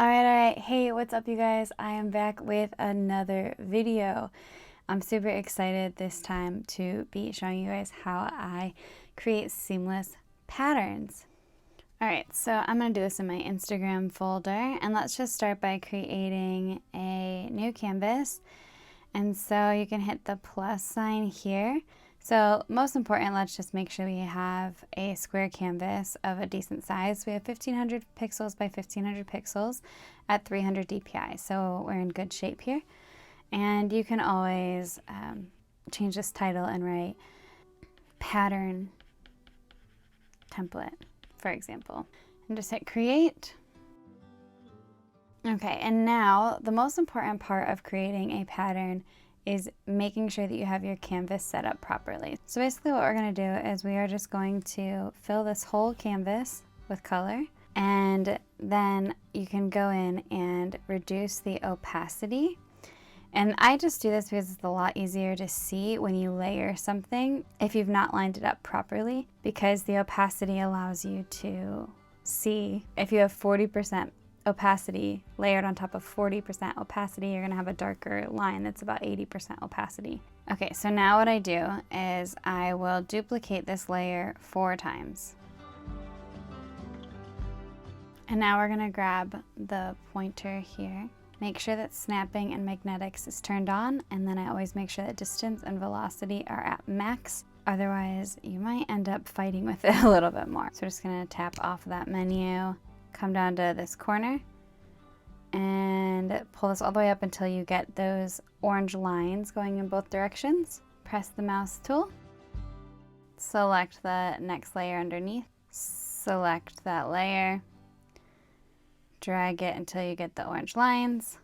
Alright. Hey, what's up, you guys? I am back with another video. I'm super excited this time to be showing you guys how I create seamless patterns. Alright, so I'm going to do this in my Instagram folder, and let's just start by creating a new canvas. And so you can hit the plus sign here. So most important, let's just make sure we have a square canvas of a decent size. We have 1500 pixels by 1500 pixels at 300 dpi. So we're in good shape here. And you can always change this title and write pattern template, for example, and just hit create. Okay, and now the most important part of creating a pattern is making sure that you have your canvas set up properly. So basically what we're going to do is we are just going to fill this whole canvas with color, and then you can go in and reduce the opacity. And I just do this because it's a lot easier to see when you layer something if you've not lined it up properly, because the opacity allows you to see. If you have 40% opacity layered on top of 40% opacity, you're going to have a darker line that's about 80% opacity. Okay, so now what I do is I will duplicate this layer 4 times. And now we're going to grab the pointer here. Make sure that snapping and magnetics is turned on, and then I always make sure that distance and velocity are at max. Otherwise, you might end up fighting with it a little bit more. So we're just going to tap off that menu, come down to this corner, and pull this all the way up until you get those orange lines going in both directions. Press the mouse tool, select the next layer underneath, select that layer, drag it until you get the orange lines,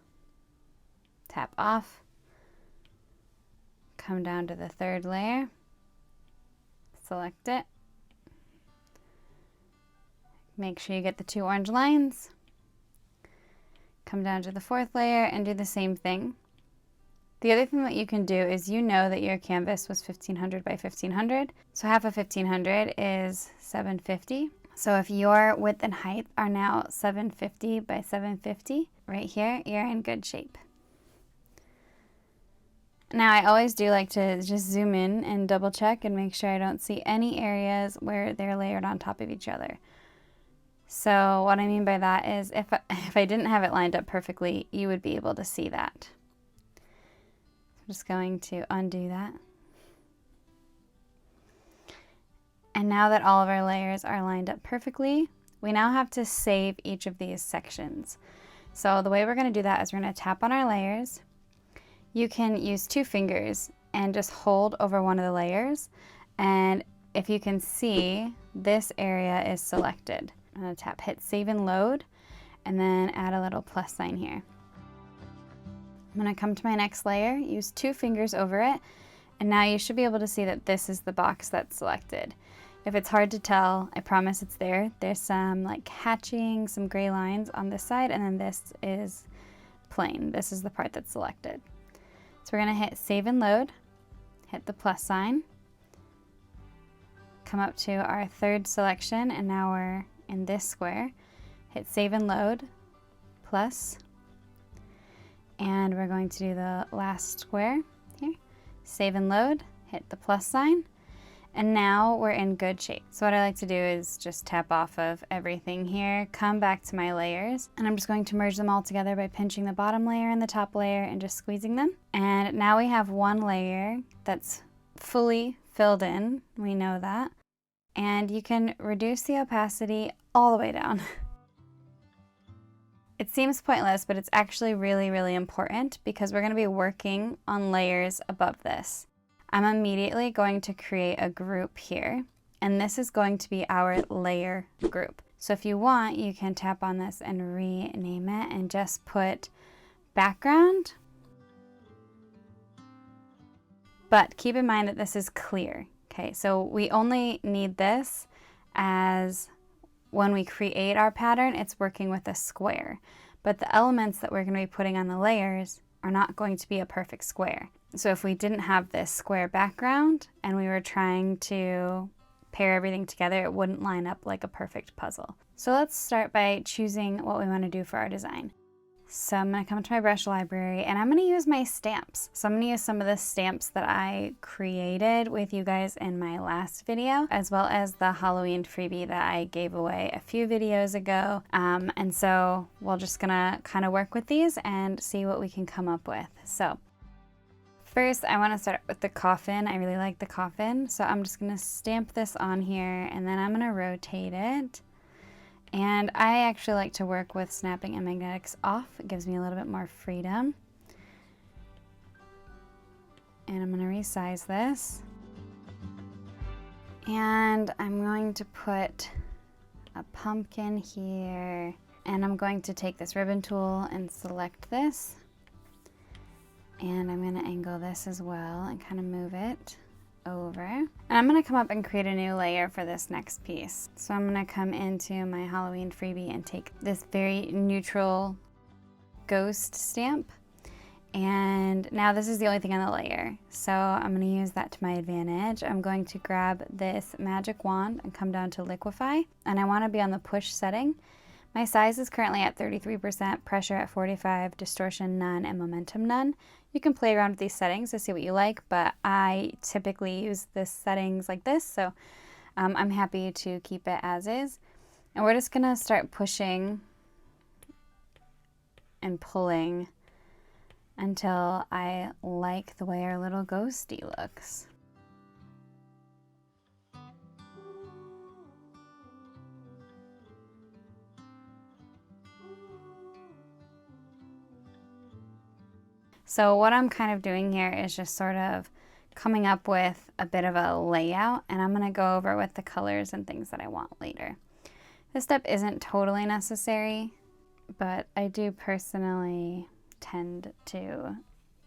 tap off, come down to the third layer, select it, make sure you get the 2 orange lines, come down to the 4th layer and do the same thing. The other thing that you can do is, you know that your canvas was 1500 by 1500, so half of 1500 is 750. So if your width and height are now 750 by 750, right here, you're in good shape. Now I always do like to just zoom in and double check and make sure I don't see any areas where they're layered on top of each other. So what I mean by that is if I didn't have it lined up perfectly, you would be able to see that. I'm just going to undo that. And now that all of our layers are lined up perfectly, we now have to save each of these sections. So the way we're going to do that is we're going to tap on our layers. You can use 2 fingers and just hold over one of the layers. And if you can see, this area is selected. I'm going to tap hit save and load, and then add a little plus sign here. I'm going to come to my next layer, use 2 fingers over it, and now you should be able to see that this is the box that's selected. If it's hard to tell, I promise it's there. There's some like hatching, some gray lines on this side, and then this is plain. This is the part that's selected. So we're going to hit save and load, hit the plus sign, come up to our 3rd selection, and now we're in this square. Hit save and load, plus, and we're going to do the last square here. Save and load, hit the plus sign, and now we're in good shape. So what I like to do is just tap off of everything here, come back to my layers, and I'm just going to merge them all together by pinching the bottom layer and the top layer and just squeezing them. And now we have one layer that's fully filled in, we know that. And you can reduce the opacity all the way down. It seems pointless, but it's actually really, really important because we're going to be working on layers above this. I'm immediately going to create a group here, and this is going to be our layer group. So if you want, you can tap on this and rename it and just put background. But keep in mind that this is clear. Okay, so we only need this as when we create our pattern, it's working with a square. But the elements that we're going to be putting on the layers are not going to be a perfect square. So if we didn't have this square background and we were trying to pair everything together, it wouldn't line up like a perfect puzzle. So let's start by choosing what we want to do for our design. So I'm going to come to my brush library and I'm going to use my stamps. So I'm going to use some of the stamps that I created with you guys in my last video, as well as the Halloween freebie that I gave away a few videos ago. And so we're just going to kind of work with these and see what we can come up with. So first, I want to start with the coffin. I really like the coffin. So I'm just going to stamp this on here and then I'm going to rotate it. And I actually like to work with snapping and magnetics off. It gives me a little bit more freedom. And I'm going to resize this. And I'm going to put a pumpkin here. And I'm going to take this ribbon tool and select this. And I'm going to angle this as well and kind of move it over. And I'm going to come up and create a new layer for this next piece. So I'm going to come into my Halloween freebie and take this very neutral ghost stamp. And now this is the only thing on the layer. So I'm going to use that to my advantage. I'm going to grab this magic wand and come down to liquefy. And I want to be on the push setting. My size is currently at 33%, pressure at 45, distortion none, and momentum none. You can play around with these settings to see what you like, but I typically use the settings like this, so I'm happy to keep it as is. And we're just gonna start pushing and pulling until I like the way our little ghosty looks. So what I'm kind of doing here is just sort of coming up with a bit of a layout, and I'm gonna go over with the colors and things that I want later. This step isn't totally necessary, but I do personally tend to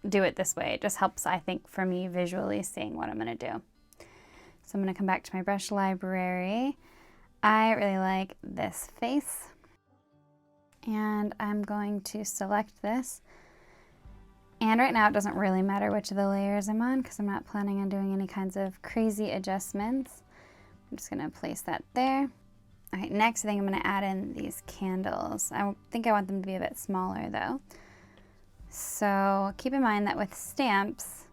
do it this way. It just helps, I think, for me visually seeing what I'm gonna do. So I'm gonna come back to my brush library. I really like this face, and I'm going to select this. And right now it doesn't really matter which of the layers I'm on because I'm not planning on doing any kinds of crazy adjustments. I'm just gonna place that there. All right, next I think I'm gonna add in these candles. I think I want them to be a bit smaller though. So keep in mind that with stamps,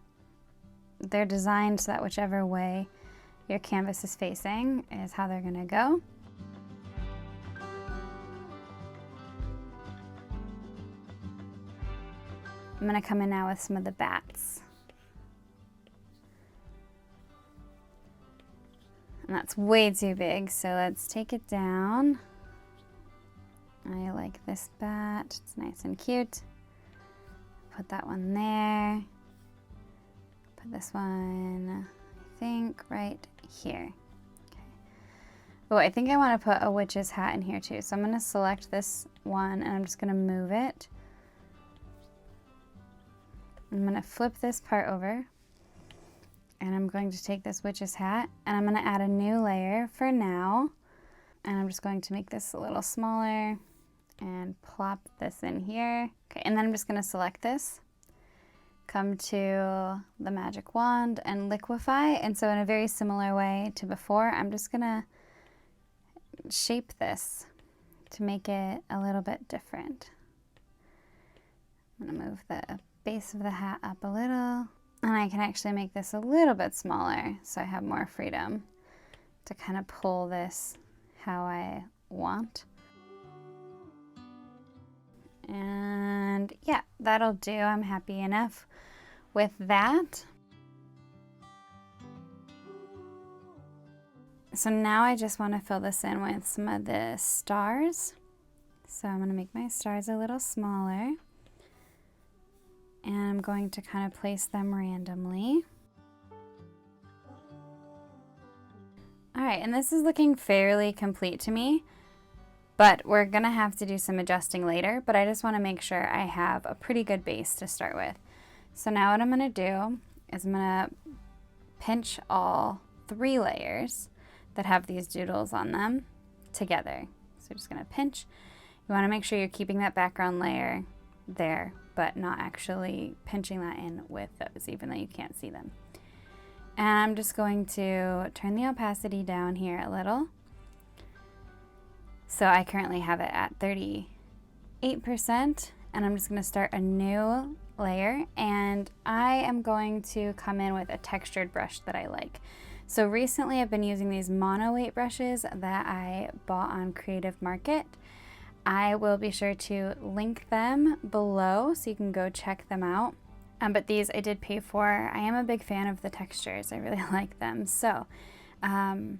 they're designed so that whichever way your canvas is facing is how they're gonna go. I'm gonna come in now with some of the bats. And that's way too big, so let's take it down. I like this bat, it's nice and cute. Put that one there. Put this one, I think, right here. Okay. Oh, I think I wanna put a witch's hat in here too. So I'm gonna select this one and I'm just gonna move it. I'm gonna flip this part over and I'm going to take this witch's hat and I'm gonna add a new layer for now. And I'm just going to make this a little smaller and plop this in here. Okay, and then I'm just gonna select this, come to the magic wand and liquefy. And so in a very similar way to before, I'm just gonna shape this to make it a little bit different. I'm gonna move the base of the hat up a little, and I can actually make this a little bit smaller so I have more freedom to kind of pull this how I want. And yeah, that'll do. I'm happy enough with that. So now I just want to fill this in with some of the stars. So I'm going to make my stars a little smaller. And I'm going to kind of place them randomly. All right, and this is looking fairly complete to me, but we're gonna have to do some adjusting later, but I just wanna make sure I have a pretty good base to start with. So now what I'm gonna do is I'm gonna pinch all 3 layers that have these doodles on them together. So you're just gonna pinch. You wanna make sure you're keeping that background layer there, but not actually pinching that in with those, even though you can't see them. And I'm just going to turn the opacity down here a little. So I currently have it at 38%, and I'm just going to start a new layer, and I am going to come in with a textured brush that I like. So recently I've been using these Monoweight brushes that I bought on Creative Market. I will be sure to link them below so you can go check them out. But these I did pay for. I am a big fan of the textures. I really like them. So I'm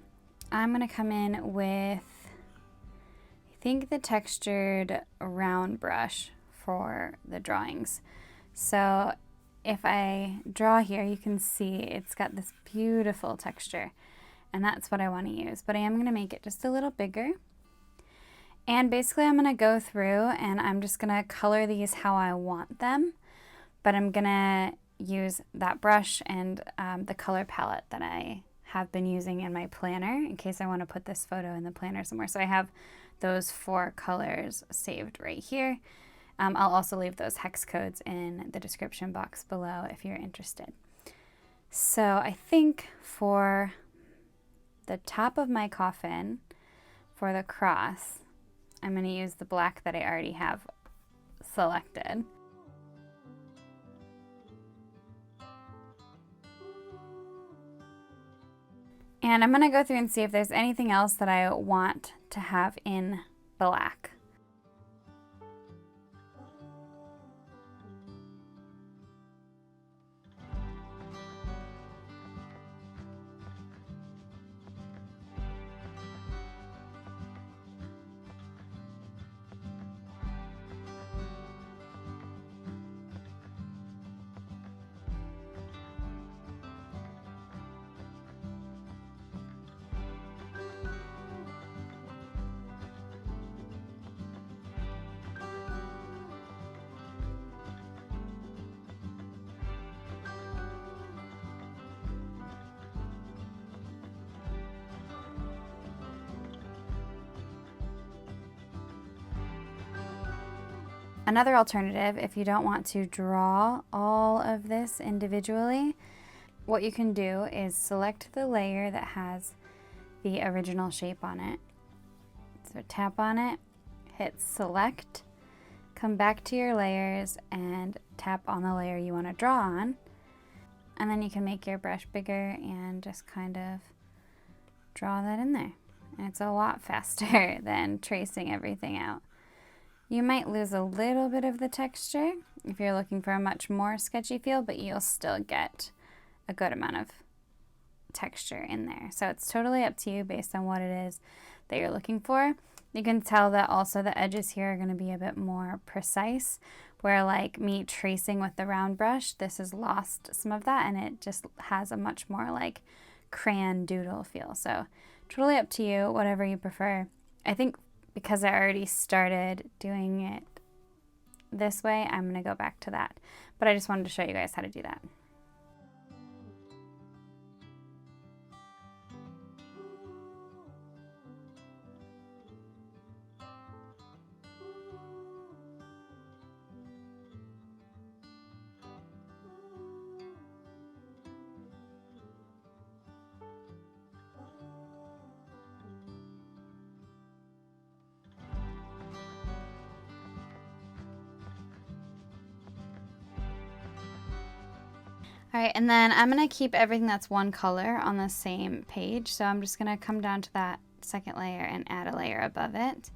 going to come in with, I think, the textured round brush for the drawings. So if I draw here, you can see it's got this beautiful texture, and that's what I want to use. But I am going to make it just a little bigger. And basically I'm going to go through and I'm just going to color these how I want them. But I'm going to use that brush and the color palette that I have been using in my planner in case I want to put this photo in the planner somewhere. So I have those 4 colors saved right here. I'll also leave those hex codes in the description box below if you're interested. So I think for the top of my coffin, for the cross, I'm going to use the black that I already have selected. And I'm going to go through and see if there's anything else that I want to have in black. Another alternative, if you don't want to draw all of this individually, what you can do is select the layer that has the original shape on it. So tap on it, hit select, come back to your layers and tap on the layer you want to draw on. And then you can make your brush bigger and just kind of draw that in there. And it's a lot faster than tracing everything out. You might lose a little bit of the texture if you're looking for a much more sketchy feel, but you'll still get a good amount of texture in there. So it's totally up to you based on what it is that you're looking for. You can tell that also the edges here are going to be a bit more precise, where like me tracing with the round brush, this has lost some of that and it just has a much more like crayon doodle feel. So totally up to you, whatever you prefer. I think because I already started doing it this way, I'm going to go back to that. But I just wanted to show you guys how to do that. All right, and then I'm going to keep everything that's one color on the same page. So I'm just going to come down to that second layer and add a layer above it.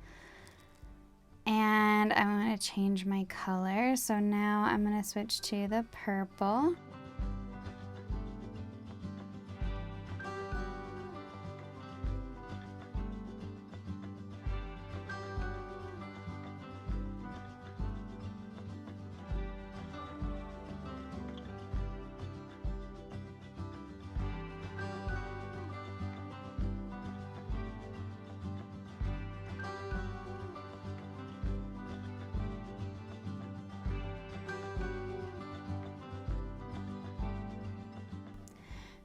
And I'm going to change my color. So now I'm going to switch to the purple.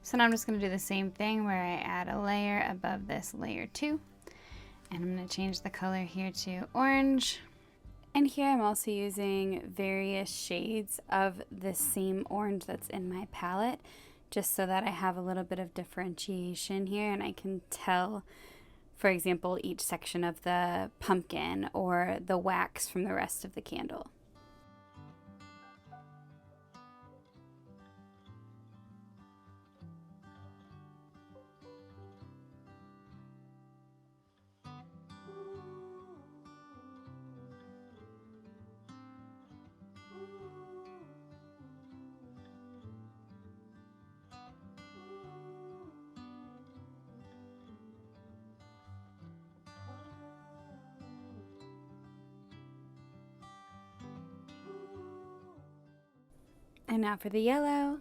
So now I'm just going to do the same thing where I add a layer above this layer 2. And I'm going to change the color here to orange. And here I'm also using various shades of the same orange that's in my palette just so that I have a little bit of differentiation here and I can tell, for example, each section of the pumpkin or the wax from the rest of the candle. And now for the yellow.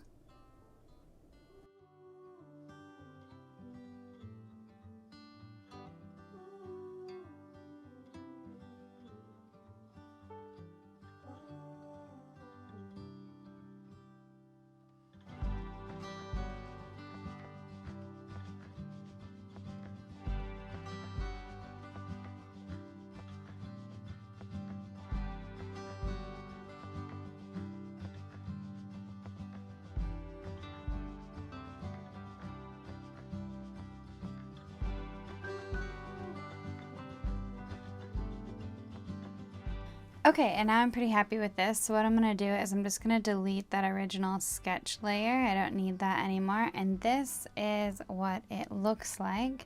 Okay, and now I'm pretty happy with this. So what I'm gonna do is I'm just gonna delete that original sketch layer. I don't need that anymore. And this is what it looks like.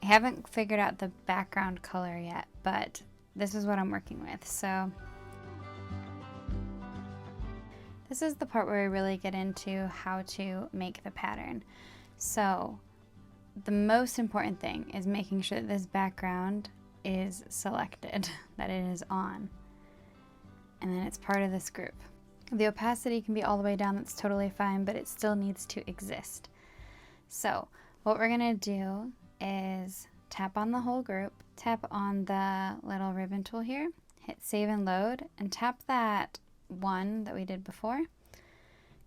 I haven't figured out the background color yet, but this is what I'm working with. So this is the part where we really get into how to make the pattern. So the most important thing is making sure that this background is selected, that it is on. And then it's part of this group. The opacity can be all the way down, that's totally fine, but it still needs to exist. So what we're gonna do is tap on the whole group, tap on the little ribbon tool here, hit save and load, and tap that one that we did before.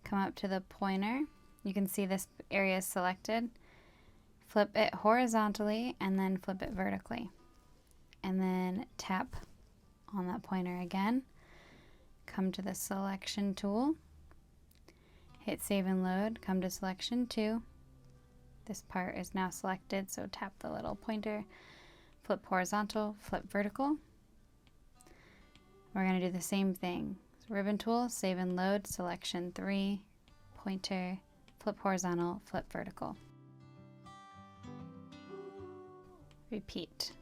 Come up to the pointer. You can see this area is selected. Flip it horizontally and then flip it vertically. And then tap on that pointer again. Come to the selection tool, hit save and load, come to selection 2. This part is now selected, so tap the little pointer, flip horizontal, flip vertical. We're going to do the same thing. So ribbon tool, save and load, selection 3, pointer, flip horizontal, flip vertical. Repeat.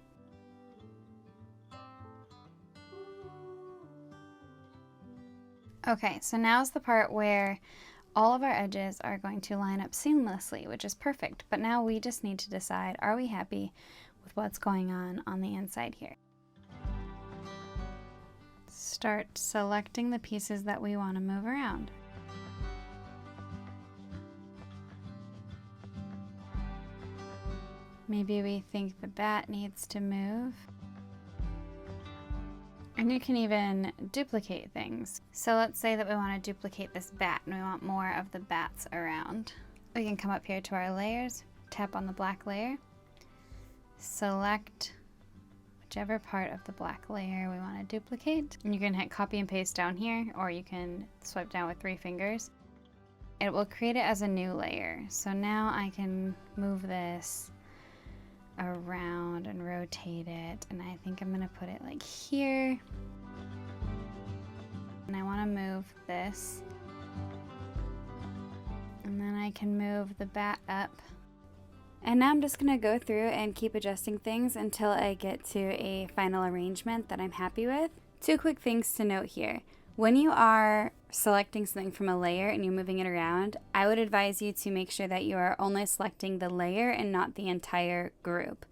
Okay, so now's the part where all of our edges are going to line up seamlessly, which is perfect. But now we just need to decide, are we happy with what's going on the inside here? Start selecting the pieces that we want to move around. Maybe we think the bat needs to move. And you can even duplicate things. So let's say that we want to duplicate this bat and we want more of the bats around. We can come up here to our layers, tap on the black layer, select whichever part of the black layer we want to duplicate. And you can hit copy and paste down here, or you can swipe down with 3 fingers. It will create it as a new layer. So now I can move this around and rotate it, and I think I'm gonna put it like here, and I want to move this, and then I can move the bat up. And now I'm just gonna go through and keep adjusting things until I get to a final arrangement that I'm happy with. 2 quick things to note here. When you are selecting something from a layer and you're moving it around, I would advise you to make sure that you are only selecting the layer and not the entire group.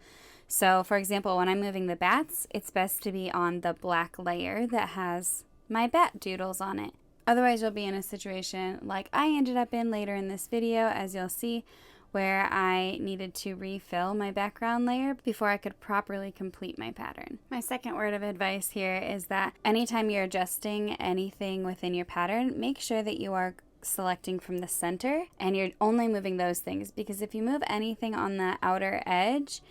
So for example, when I'm moving the bats, it's best to be on the black layer that has my bat doodles on it. Otherwise you'll be in a situation like I ended up in later in this video, as you'll see, where I needed to refill my background layer before I could properly complete my pattern. My second word of advice here is that anytime you're adjusting anything within your pattern, make sure that you are selecting from the center and you're only moving those things, because if you move anything on the outer edge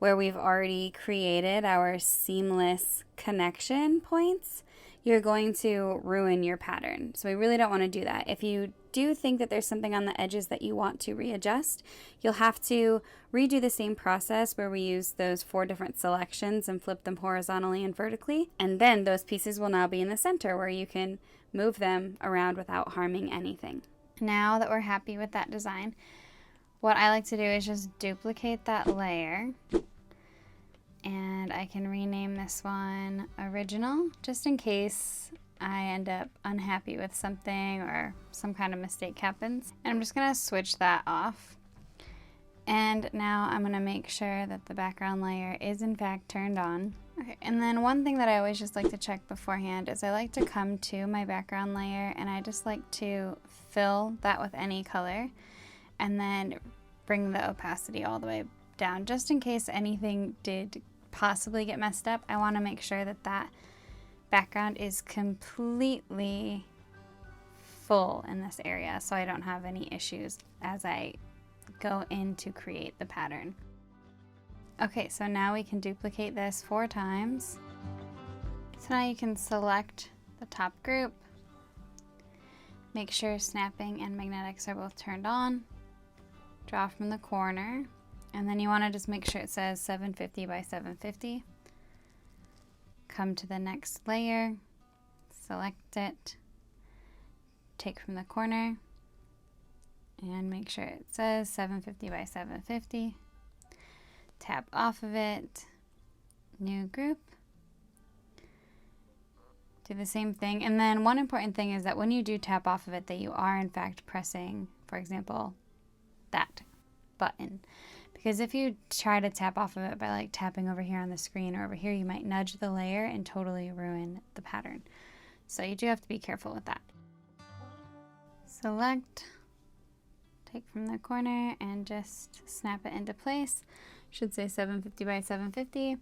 where we've already created our seamless connection points, you're going to ruin your pattern. So we really don't want to do that. If you do think that there's something on the edges that you want to readjust, you'll have to redo the same process where we use those 4 different selections and flip them horizontally and vertically. And then those pieces will now be in the center where you can move them around without harming anything. Now that we're happy with that design, what I like to do is just duplicate that layer. And I can rename this one Original, just in case I end up unhappy with something or some kind of mistake happens. And I'm just gonna switch that off. And now I'm gonna make sure that the background layer is in fact turned on. Okay, and then one thing that I always just like to check beforehand is I like to come to my background layer and I just like to fill that with any color and then bring the opacity all the way down, just in case anything did possibly get messed up. I want to make sure that that background is completely full in this area so I don't have any issues as I go in to create the pattern. Okay, so now we can duplicate this 4 times. So now you can select the top group, make sure snapping and magnetics are both turned on, draw from the corner, and then you want to just make sure it says 750 by 750. Come to the next layer, select it, take from the corner, and make sure it says 750 by 750. Tap off of it, new group. Do the same thing. And then one important thing is that when you do tap off of it, that you are in fact pressing, for example, that button. Because if you try to tap off of it by like tapping over here on the screen or over here, you might nudge the layer and totally ruin the pattern. So you do have to be careful with that. Select, take from the corner and just snap it into place. Should say 750 by 750.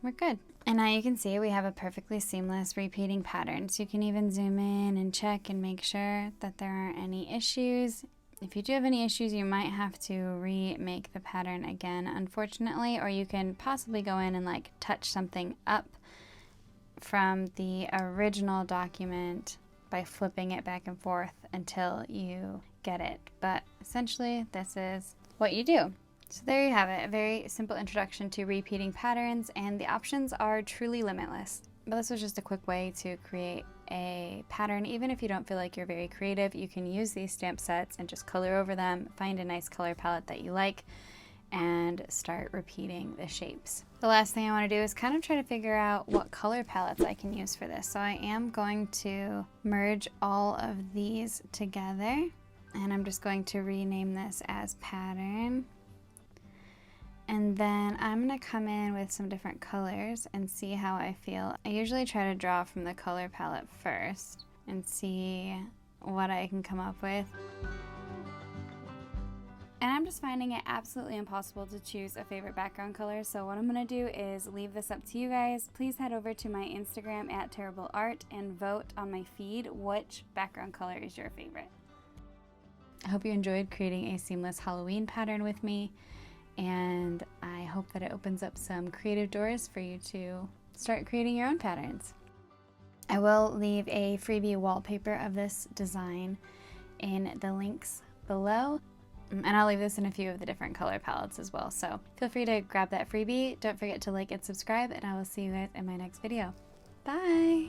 We're good. And now you can see we have a perfectly seamless repeating pattern. So you can even zoom in and check and make sure that there aren't any issues. If you do have any issues, you might have to remake the pattern again, unfortunately, or you can possibly go in and like touch something up from the original document by flipping it back and forth until you get it. But essentially, this is what you do. So there you have it, a very simple introduction to repeating patterns, and the options are truly limitless. But this was just a quick way to create a pattern. Even if you don't feel like you're very creative, you can use these stamp sets and just color over them, find a nice color palette that you like, and start repeating the shapes. The last thing I want to do is kind of try to figure out what color palettes I can use for this. So I am going to merge all of these together, and I'm just going to rename this as pattern. And then I'm going to come in with some different colors and see how I feel. I usually try to draw from the color palette first and see what I can come up with. And I'm just finding it absolutely impossible to choose a favorite background color, so what I'm going to do is leave this up to you guys. Please head over to my Instagram at Tarable Art and vote on my feed which background color is your favorite. I hope you enjoyed creating a seamless Halloween pattern with me, and I hope that it opens up some creative doors for you to start creating your own patterns. I will leave a freebie wallpaper of this design in the links below, and I'll leave this in a few of the different color palettes as well, so feel free to grab that freebie. Don't forget to like and subscribe, and I will see you guys in my next video. Bye!